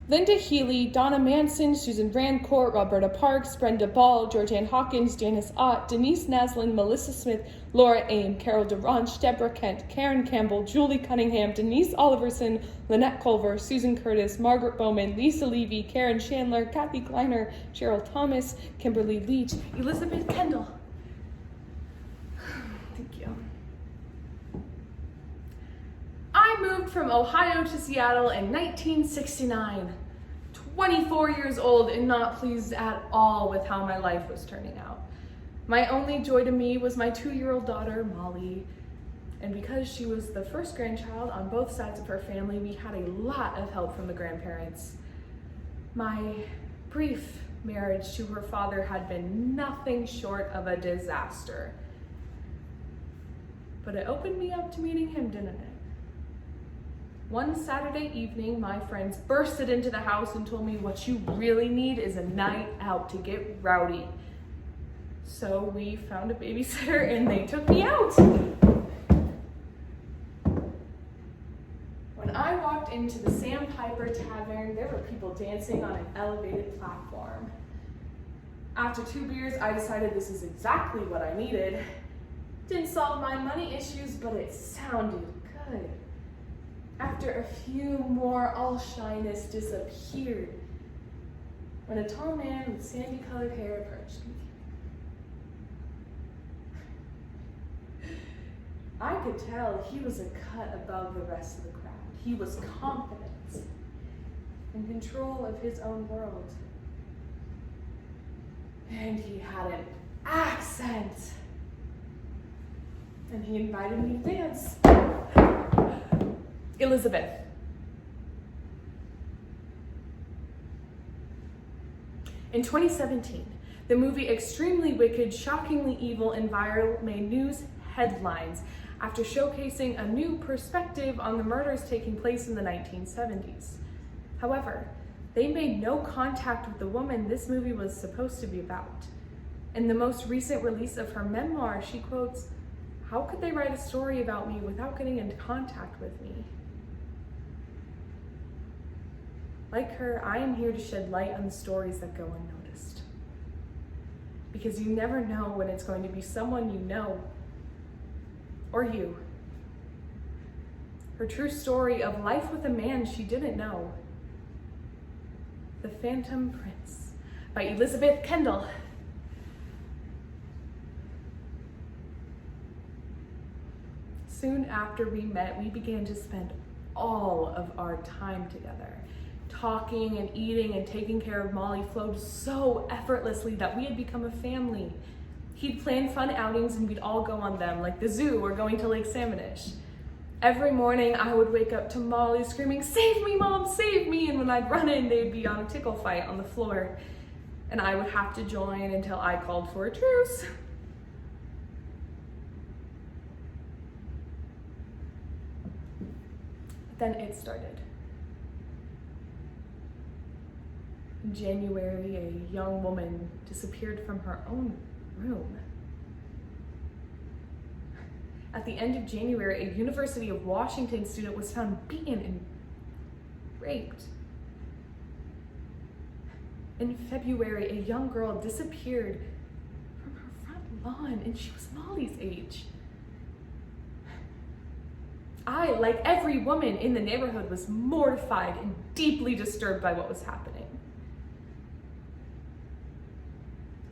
Linda Healy, Donna Manson, Susan Rancourt, Roberta Parks, Brenda Ball, Georgianne Hawkins, Janice Ott, Denise Naslin, Melissa Smith, Laura Aim, Carol DeRonch, Deborah Kent, Karen Campbell, Julie Cunningham, Denise Oliverson, Lynette Culver, Susan Curtis, Margaret Bowman, Lisa Levy, Karen Chandler, Kathy Kleiner, Cheryl Thomas, Kimberly Leach, Elizabeth Kendall. Thank you. I moved from Ohio to Seattle in 1969, 24 years old and not pleased at all with how my life was turning out. My only joy to me was my 2-year-old daughter, Molly, and because she was the first grandchild on both sides of her family, we had a lot of help from the grandparents. My brief marriage to her father had been nothing short of a disaster, but it opened me up to meeting him, didn't it? One Saturday evening, my friends bursted into the house and told me what you really need is a night out to get rowdy. So we found a babysitter and they took me out. When I walked into the Sandpiper Tavern, there were people dancing on an elevated platform. After 2 beers, I decided this is exactly what I needed. Didn't solve my money issues, but it sounded good. After a few more, all shyness disappeared when a tall man with sandy-colored hair approached me. I could tell he was a cut above the rest of the crowd. He was confident, in control of his own world. And he had an accent. And he invited me to dance. Elizabeth. In 2017, the movie Extremely Wicked, Shockingly Evil, and Viral made news headlines after showcasing a new perspective on the murders taking place in the 1970s. However, they made no contact with the woman this movie was supposed to be about. In the most recent release of her memoir, she quotes, "How could they write a story about me without getting into contact with me?" Like her, I am here to shed light on the stories that go unnoticed. Because you never know when it's going to be someone you know, or you. Her true story of life with a man she didn't know. The Phantom Prince by Elizabeth Kendall. Soon after we met, we began to spend all of our time together. Talking and eating and taking care of Molly flowed so effortlessly that we had become a family. He'd plan fun outings and we'd all go on them, like the zoo or going to Lake Sammonish. Every morning I would wake up to Molly screaming, "Save me, Mom, save me!" And when I'd run in, they'd be on a tickle fight on the floor. And I would have to join until I called for a truce. Then it started. In January, a young woman disappeared from her own room. At the end of January, a University of Washington student was found beaten and raped. In February, a young girl disappeared from her front lawn, and she was Molly's age. I, like every woman in the neighborhood, was mortified and deeply disturbed by what was happening.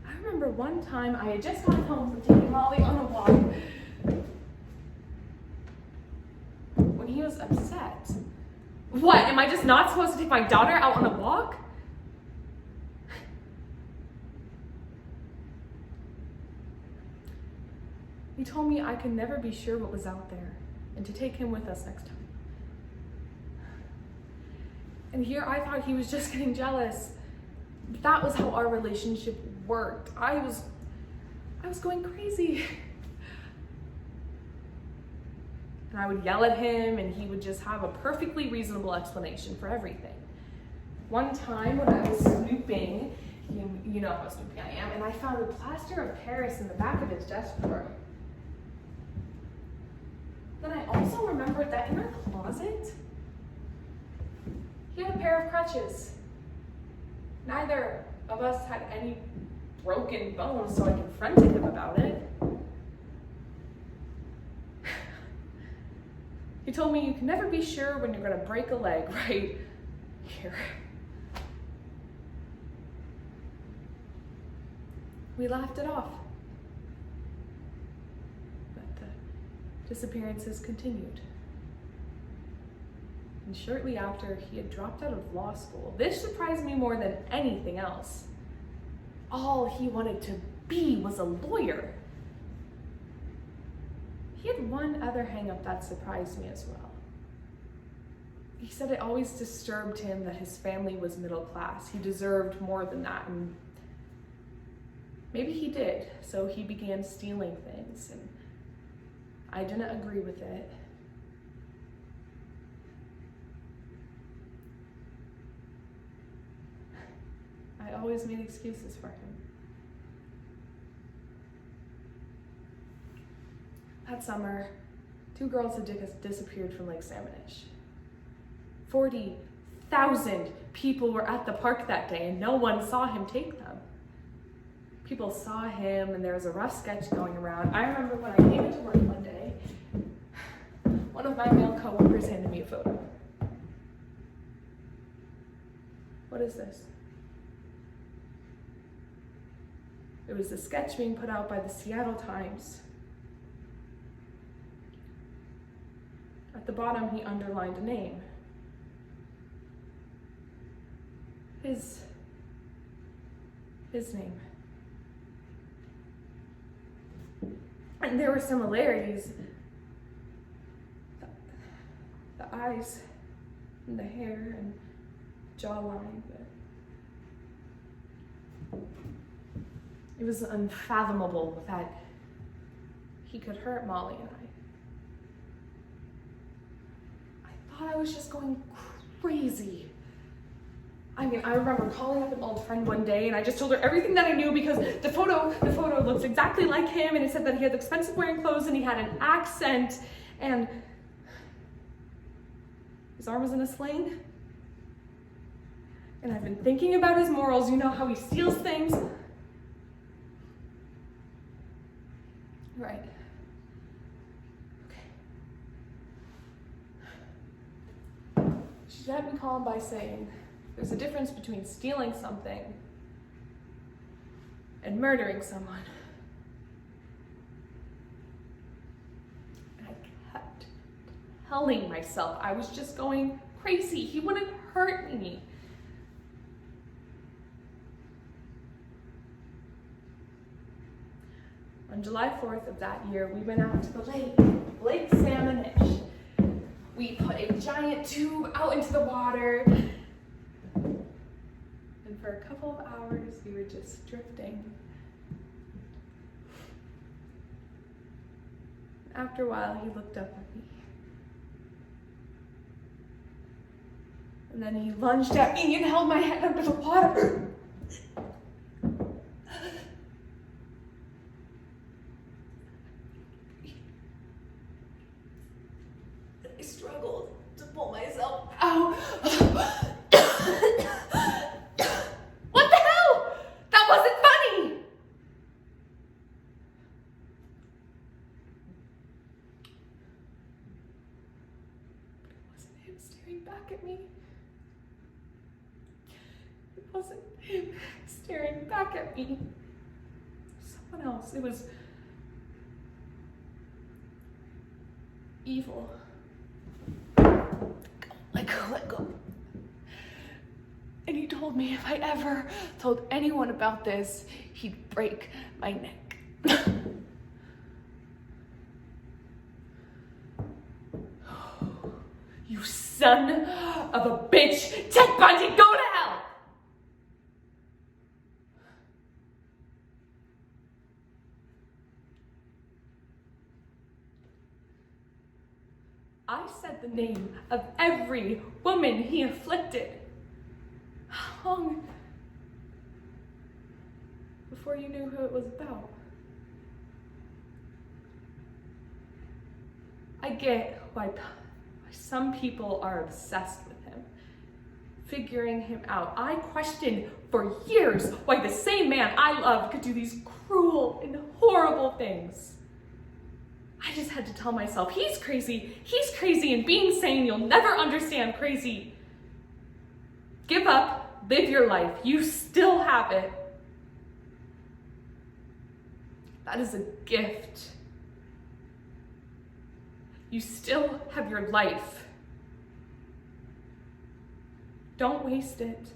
I remember one time I had just gotten home from taking Molly on a walk when he was upset. What, am I just not supposed to take my daughter out on a walk? He told me I could never be sure what was out there and to take him with us next time. And here I thought he was just getting jealous. But that was how our relationship worked. I was going crazy. And I would yell at him and he would just have a perfectly reasonable explanation for everything. One time when I was snooping, you know how snoopy I am, and I found a plaster of Paris in the back of his desk drawer. Then I also remembered that in our closet, He had a pair of crutches. Neither of us had any broken bones, so I confronted him about it. He told me you can never be sure when you're gonna break a leg, right? Here. We laughed it off. But the disappearances continued. And shortly after, he had dropped out of law school. This surprised me more than anything else. All he wanted to be was a lawyer. He had one other hang-up that surprised me as well. He said it always disturbed him that his family was middle class. He deserved more than that, and maybe he did, so he began stealing things, and I didn't agree with it. I always made excuses for him. That summer, 2 girls had disappeared from Lake Salmonish. 40,000 people were at the park that day, and no one saw him take them. People saw him, and there was a rough sketch going around. I remember when I came into work one day, one of my male coworkers handed me a photo. What is this? It was a sketch being put out by the Seattle Times. At the bottom, he underlined a name. His name. And there were similarities. The eyes, and the hair, and jawline, but it was unfathomable that he could hurt Molly and I thought I was just going crazy. I mean, I remember calling up an old friend one day and I just told her everything that I knew because the photo looked exactly like him, and it said that he had expensive wearing clothes and he had an accent and his arm was in a sling. And I've been thinking about his morals. You know how he steals things. Right. Okay. She had me calm by saying, there's a difference between stealing something and murdering someone. And I kept telling myself I was just going crazy. He wouldn't hurt me. On July 4th of that year, we went out to the Lake Salmonish. We put a giant tube out into the water. And for a couple of hours, we were just drifting. After a while, he looked up at me. And then he lunged at me and held my head under the water. I struggled to pull myself out. What the hell? That wasn't funny! But it wasn't him staring back at me. It wasn't him staring back at me. Someone else. It was evil. Let go. And he told me if I ever told anyone about this, he'd break my neck. You son of a bitch! Ted Bundy, go to hell! I said the name of every woman he afflicted. How long before you knew who it was about? I get why some people are obsessed with him. figuring him out. I questioned for years why the same man I loved could do these cruel and horrible things. I just had to tell myself, he's crazy, and being sane, you'll never understand crazy. Give up, live your life, you still have it. That is a gift. You still have your life. Don't waste it.